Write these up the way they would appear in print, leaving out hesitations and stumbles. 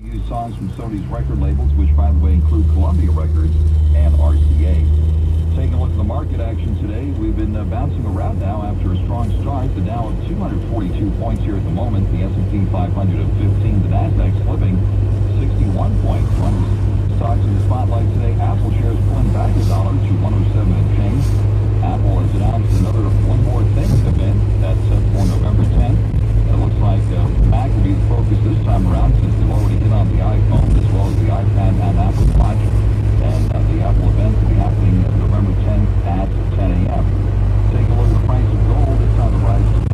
Use songs from Sony's record labels, which, by the way, include Columbia Records and RCA. Taking a look at the market action today, we've been bouncing around now after a strong start. The Dow at 242 points here at the moment. The S&P 500 at 15. The Nasdaq slipping 61 points. One stocks in the spotlight today. Apple shares pulling back $1 to 107 and change. Apple has announced another one more thing event that's set for November 10th. It looks like Mac will be the focus this time around since they've already hit on the iPhone as well as the iPad and Apple Watch. And the Apple event will be happening November 10th at 10 a.m. Take a look at the price of gold. It's on the rise to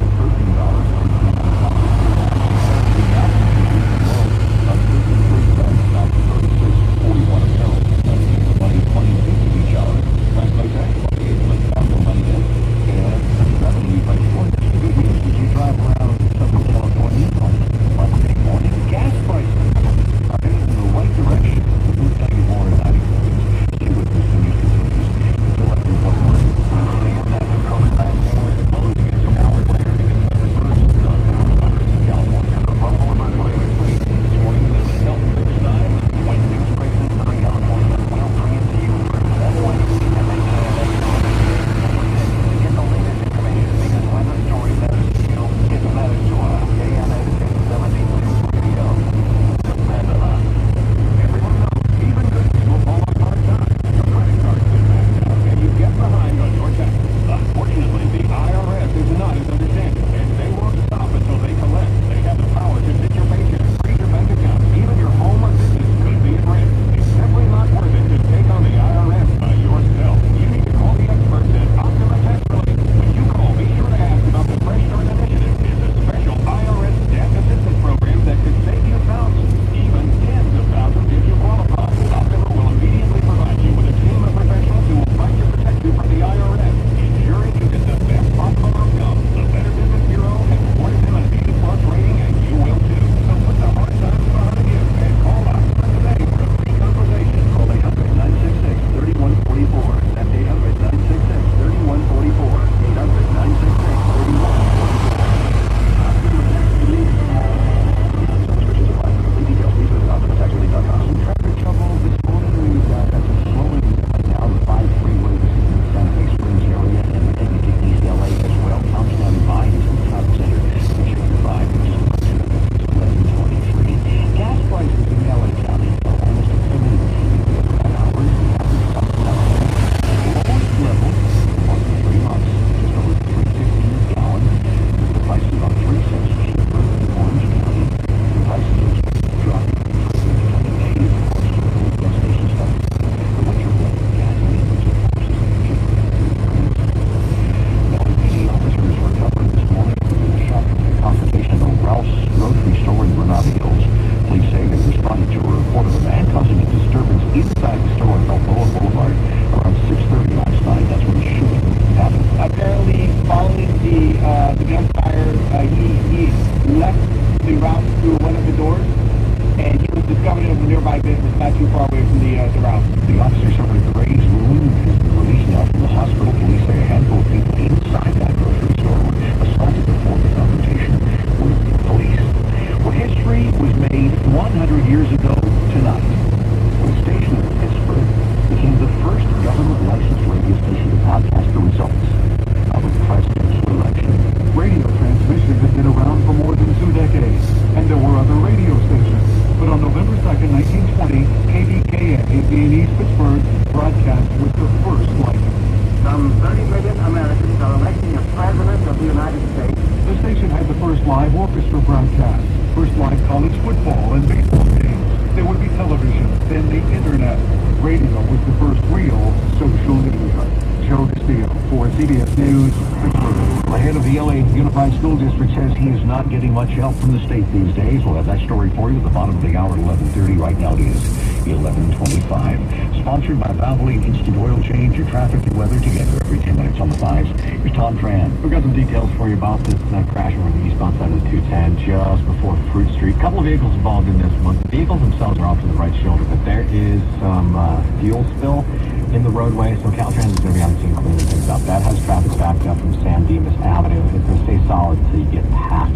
getting much help from the state these days. We'll have that story for you at the bottom of the hour at 11:30. Right now it is 11:25. Sponsored by Valvoline Instant Oil Change. Your traffic and weather together every 10 minutes on the 5s. Here's Tom Tran. We've got some details for you about this crash over the eastbound side of the 210 just before Fruit Street. A couple of vehicles involved in this one. The vehicles themselves are off to the right shoulder, but there is some fuel spill in the roadway, so Caltrans is going to be on the scene cleaning things up. That has traffic backed up from San Dimas Avenue. It's going to stay solid until you get past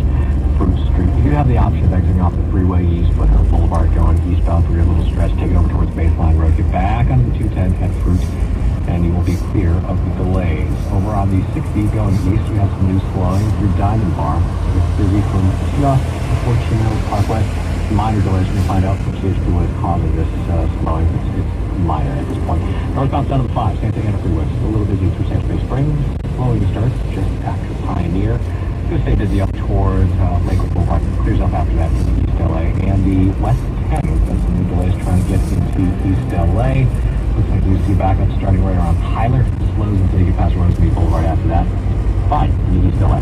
Fruit Street. You do have the option of exiting off the freeway east, but Boulevard going the 60 going east. We have some new slowing through Diamond Bar. It's busy from just before Chino Parkway. Minor delays, we're going to find out which is what is causing this slowing. It's minor at this point. Northbound down to the 5, Santa Ana Freeway. Still a little busy through Santa Fe Springs. Slowing to start just after Pioneer. Going to stay busy up towards Lakewood Boulevard. Clears up after that to the East LA. And the West 10 has some new delays trying to get into East LA. Looks like we see backup starting right around Tyler. Slows until you get past Rosemary Boulevard after that. Fine, in the East LA.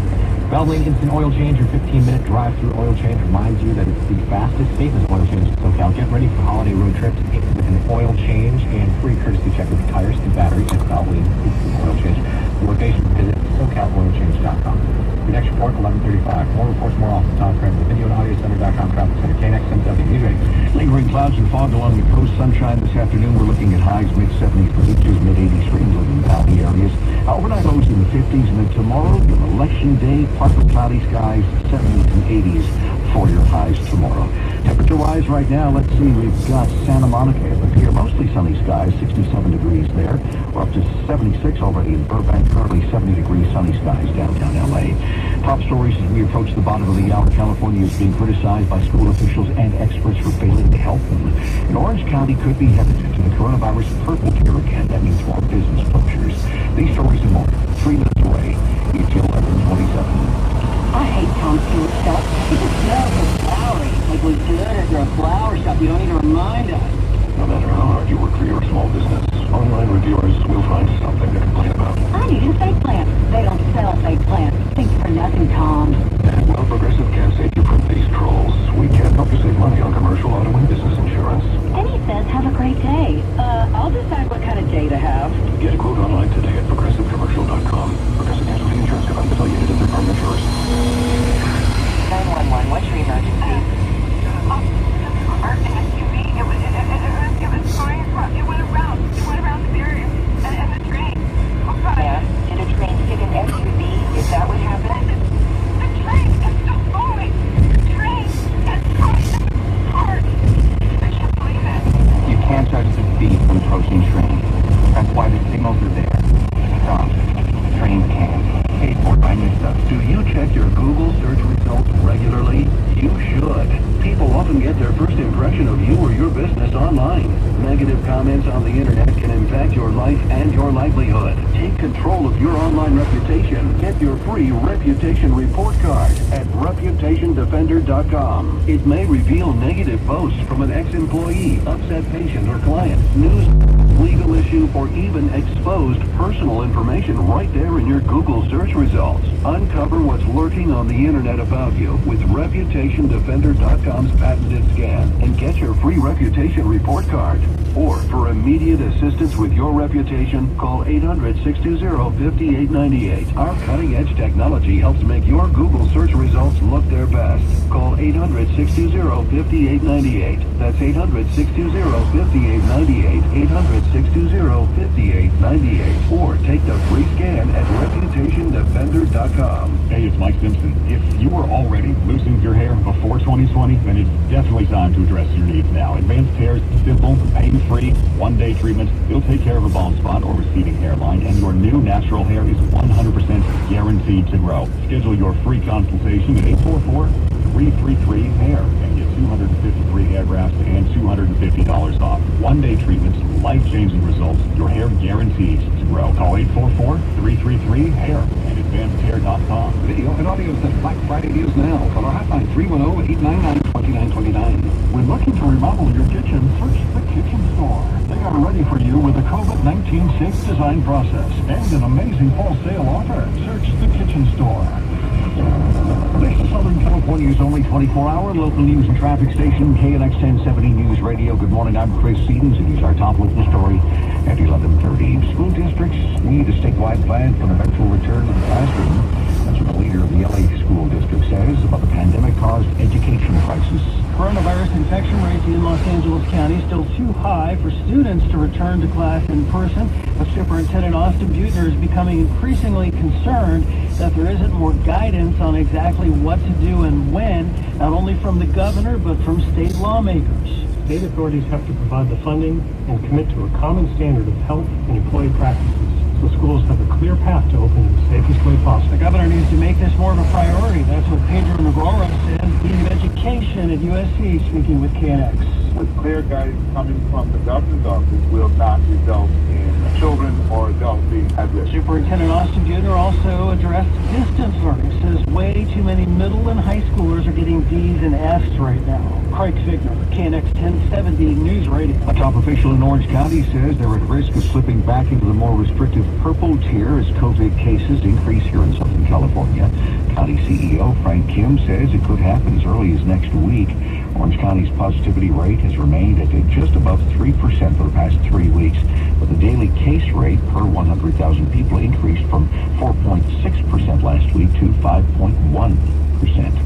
Belleville Instant Oil Change, your 15-minute drive-through oil change reminds you that it's the fastest, safest oil change in SoCal. Get ready for holiday road trips with an oil change and free courtesy check of tires and batteries at Belleville Instant Oil Change. The location, visit SoCalOilChange.com. Your next report, 11:35. More reports more often. Tom Craig, the video and audio center.com, traffic center, KNX, MW, News Radio. Lingering clouds and fog along the coast. Sunshine this afternoon. We're looking at highs mid-70s for beaches, mid-80s for inland and valley areas. Overnight lows in the 50s, and then tomorrow, your election day, partly cloudy skies, 70s and 80s for your highs tomorrow. Temperature-wise right now, let's see, we've got Santa Monica up here, mostly sunny skies, 67 degrees there. We're up to 76 already in Burbank, currently 70 degrees sunny skies downtown LA. Top stories as we approach the bottom of the hour. California is being criticized by school officials and experts for failing to help them. And Orange County could be headed into the coronavirus purple tier again. That means more business closures. These stories and more, 3 minutes away. It's 11:27. I hate Tom Stewart stuff. It just smells so flowery. Like we did it for a flower shop. You don't need to remind us. No matter how hard you work for your small business, online reviewers will find something to complain about. I need a fake plant. They don't sell fake plants. Thanks for nothing, Tom. And while Progressive can't save you from these trolls, we can help you save money on commercial auto and business insurance. And he says, have a great day. I'll decide what kind of day to have. Get a quote online today at progressivecommercial.com. Progressive Casualty Insurance Company affiliated and third-party insurers. 911, what's your emergency? Our SUV, it was flying across, it went around the area, and the train. Yeah, did a train hit an SUV? Is that what happened? The train is still going. The train is crushed hard. I can't believe it. You can't touch the speed from approaching train. That's why the signals are there. Stop. Train can't. Paid for by vistas. Do you check your Google search results regularly? You should. People often get their first impression of you or your business online. Negative comments on the internet can impact your life and your livelihood. Take control of your online reputation. Get your free reputation report card at reputationdefender.com. It may reveal negative posts from an ex-employee, upset patient or client, news, legal issue, or even exposed personal information right there in your Google search results. Uncover what's lurking on the internet about you with reputationdefender.com's patented scan and get your free reputation report card. Or for immediate assistance with your reputation, call 800-620-5898. Our cutting-edge technology helps make your Google search results look their best. Call 800-620-5898. That's 800-620-5898. 800-620-5898. Or take the free scan at reputationdefender.com. Hey, it's Mike Simpson. If you were already losing your hair before 2020, then it's definitely time to address your needs now. Advanced Hair's simple, pain-free, one-day treatment. It'll take care of a bald spot or receding hairline, and your new natural hair is 100% guaranteed to grow. Schedule your free consultation at 844-333-HAIR and get 253 hair grafts and $250 off. One-day treatments, life-changing results. Your hair guaranteed to grow. Call 844-333-HAIR and advancedhair.com. Video and audio says Black Friday deals now. Call our hotline 310-899-2929. When looking to remodel your kitchen, search the Kitchen Store. They are ready for you with a COVID-19 safe design process and an amazing fall sale offer. Search the Kitchen Store. This is Southern California's only 24-hour local news and traffic station, KNX 1070 News Radio. Good morning, I'm Chris Stevens, and here's our top local story at 11:30. School districts need a statewide plan for an eventual return to the classroom. That's what the leader of the LA school district says about the pandemic-caused education crisis. Coronavirus infection rates in Los Angeles County still too high for students to return to class in person. But Superintendent Austin Butner is becoming increasingly concerned that there isn't more guidance on exactly what to do and when, not only from the governor, but from state lawmakers. State authorities have to provide the funding and commit to a common standard of health and employee practices to the schools have a clear path to open in the safest way possible. The governor needs to make this more of a priority. That's what Pedro Navarro says, Dean of Education at USC, speaking with KNX. With clear guidance coming from the governor's office will not result in children or adults being at risk. Superintendent Austin Buettner also addressed distance learning. Says way too many middle and high schoolers are getting D's and F's right now. Craig Figner, KNX 1070 News Radio. A top official in Orange County says they're at risk of slipping back into the more restrictive purple tier as COVID cases increase here in Southern California. County CEO Frank Kim says it could happen as early as next week. Orange County's positivity rate has remained at just above 3% for the past 3 weeks, but the daily case rate per 100,000 people increased from 4.6% last week to 5.1%.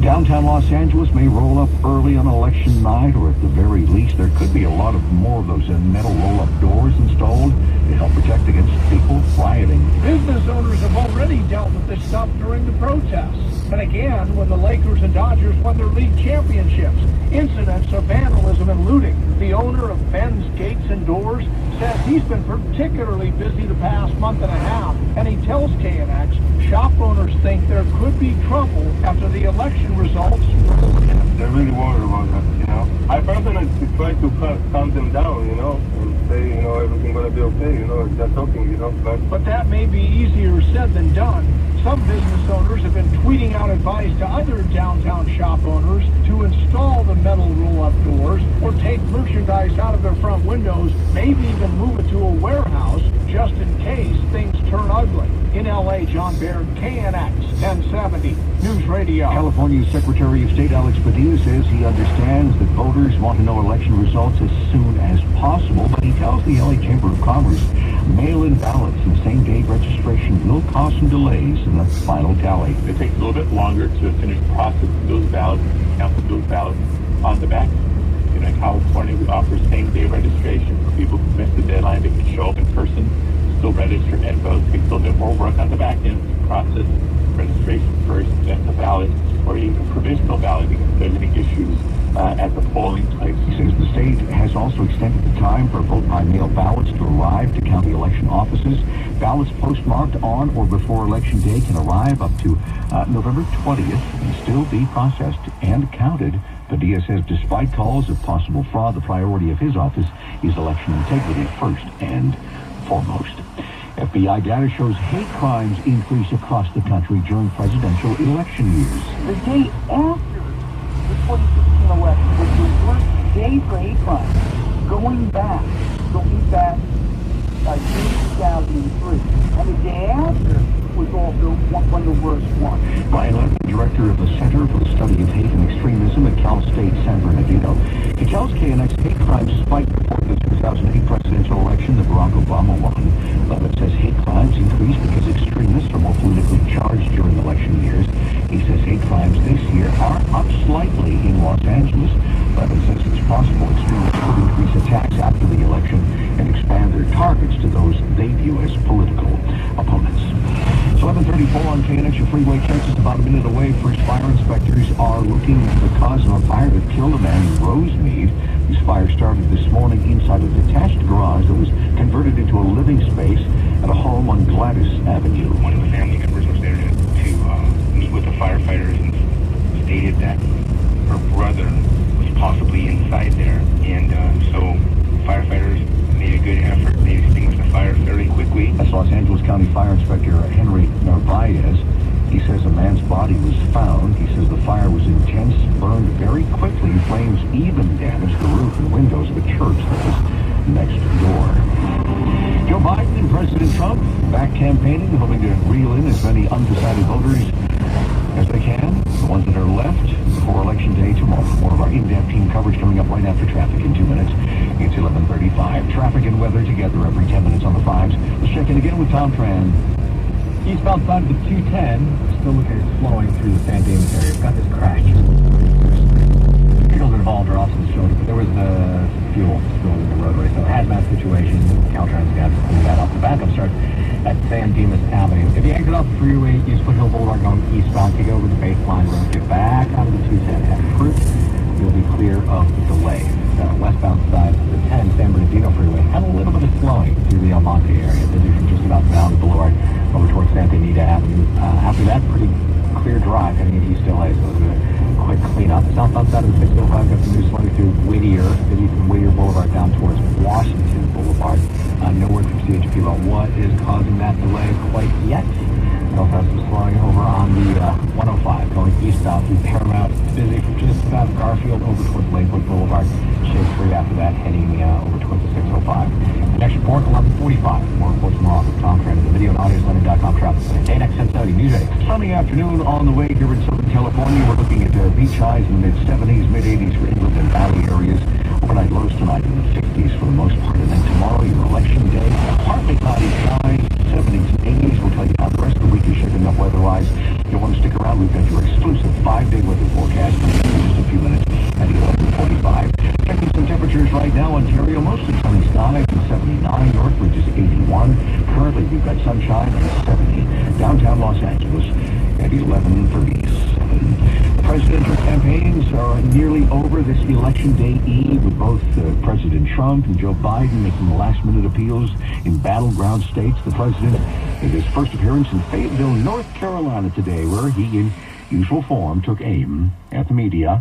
Downtown Los Angeles may roll up early on election night, or at the very least, there could be a lot of more of those metal roll-up doors installed to help protect against people rioting. Business owners have already dealt with this stuff during the protests. And again, when the Lakers and Dodgers won their league championships, incidents of vandalism and looting. The owner of Ben's Gates and Doors says he's been particularly busy the past month and a half, and he tells KNX shop owners think there could be trouble after the election results. They're really worried about that, you know. I personally try to calm them down, you know, and say, you know, everything's going to be okay, you know, just talking, you know. But that may be easier said than done. Some business owners have been tweeting out advice to other downtown shop owners to install the metal roll-up doors or take merchandise out of their front windows, maybe even move it to a warehouse just in case things turn ugly. In L.A., John Baird, KNX 1070 News Radio. California's Secretary of State Alex Padilla says he understands that voters want to know election results as soon as possible, but he tells the L.A. Chamber of Commerce mail-in ballots and same-day registration will cause some delays in the final tally. It takes a little bit longer to finish processing those ballots, counting those ballots on the back. You know, in California, we offer same-day registration for people who missed the deadline. They can show up in person, still register and vote. It takes a little bit more work on the back end to process registration first, then the ballot, or even provisional balloting if there's any issues at the polling place. He says the state has also extended the time for vote-by-mail ballots to arrive to county election offices. Ballots postmarked on or before Election Day can arrive up to November 20th and still be processed and counted. Padilla says despite calls of possible fraud, the priority of his office is election integrity first and foremost. FBI data shows hate crimes increase across the country during presidential election years. The day after the 2016 election was the worst day for hate crime. Going back to 2003. And the day after was also one of the worst ones. Brian Levin, director of the Center for the Study of Hate and Extremism at Cal State San Bernardino, he tells KNX hate crimes spiked before the 2008 presidential election that Barack Obama won. Levin says hate crimes increased because extremists are more politically charged during election years. He says hate crimes this year are up slightly in Los Angeles. Levin says it's possible extremists could increase attacks after the election and expand their targets to those they view as political opponents. It's 11:34 on KNX. Your freeway check is about a minute away. First fire inspectors are looking at the cause of a fire that killed a man in Rosemead. This fire started this morning inside a detached garage that was converted into a living space at a home on Gladys Avenue. One of the family members was there to meet with the firefighters and stated that her brother was possibly inside there. And so firefighters made a good effort. They extinguished the fire fairly quickly. That's Los Angeles County Fire Inspector Henry Narvaez. He says a man's body was found. He says the fire was intense, burned very quickly. Flames even damaged the roof and windows of a church that was next door. Joe Biden and President Trump back campaigning, hoping to reel in as many undecided voters as they can, the ones that are left before Election Day tomorrow. More of our in-depth team coverage coming up right after traffic in 2 minutes. It's 11:35. Traffic and weather together every 10 minutes on the 5s. Let's check in again with Tom Tran. Eastbound side of the 210, still looking at slowing through the San Dimas area. We've got this crash. Vehicles involved are also showed, but there was fuel spilled in the roadway, so hazmat situation. Caltrans got to pull that off. The backup starts at San Dimas Avenue. If you exit off the freeway, use Foothill Boulevard going eastbound, take over the Baseline Road, get back onto the 210 at Fruit. you'll be clear of the delay. The westbound side of the 10 San Bernardino freeway had a little bit of slowing through the El Monte area. Busy from just about Valley Boulevard over towards Santa Anita Avenue. After that, pretty clear drive heading into East LA, so it was a quick cleanup. Southbound side of the 605 got some new slowing through Whittier, busy from Whittier Boulevard down towards Washington Boulevard. No word from CHP about what is causing that delay quite yet. We also have some slowing over on the 105 going eastbound through Paramount. Busy from just about Garfield over towards Lakewood Boulevard. Shade free after that, heading over towards the 605. The next report, 11:45. More reports tomorrow from Tom Trent at the videoandaudiocenter.com traffic center. KNX 1070 News 8. Sunny afternoon on the way here in Southern California. We're looking at beach highs in the mid-70s, mid-80s for inland and valley areas. Overnight lows tonight in the 60s for the most part. And then tomorrow, your election day, partly cloudy skies, 70s and 80s. We'll tell you how the rest of the week is shaping up weather-wise. You'll want to stick around. We've got your exclusive 5-day weather forecast in just a few minutes at 11:45. Checking some temperatures right now. Ontario, mostly sunny skies and 79. Northridge is 81. Currently, we've got sunshine and 70. Downtown Los Angeles at 11:37. The presidential campaigns are nearly over this Election Day Eve, with both President Trump and Joe Biden making last-minute appeals in battleground states. The president made his first appearance in Fayetteville, North Carolina today, where he, in usual form, took aim at the media.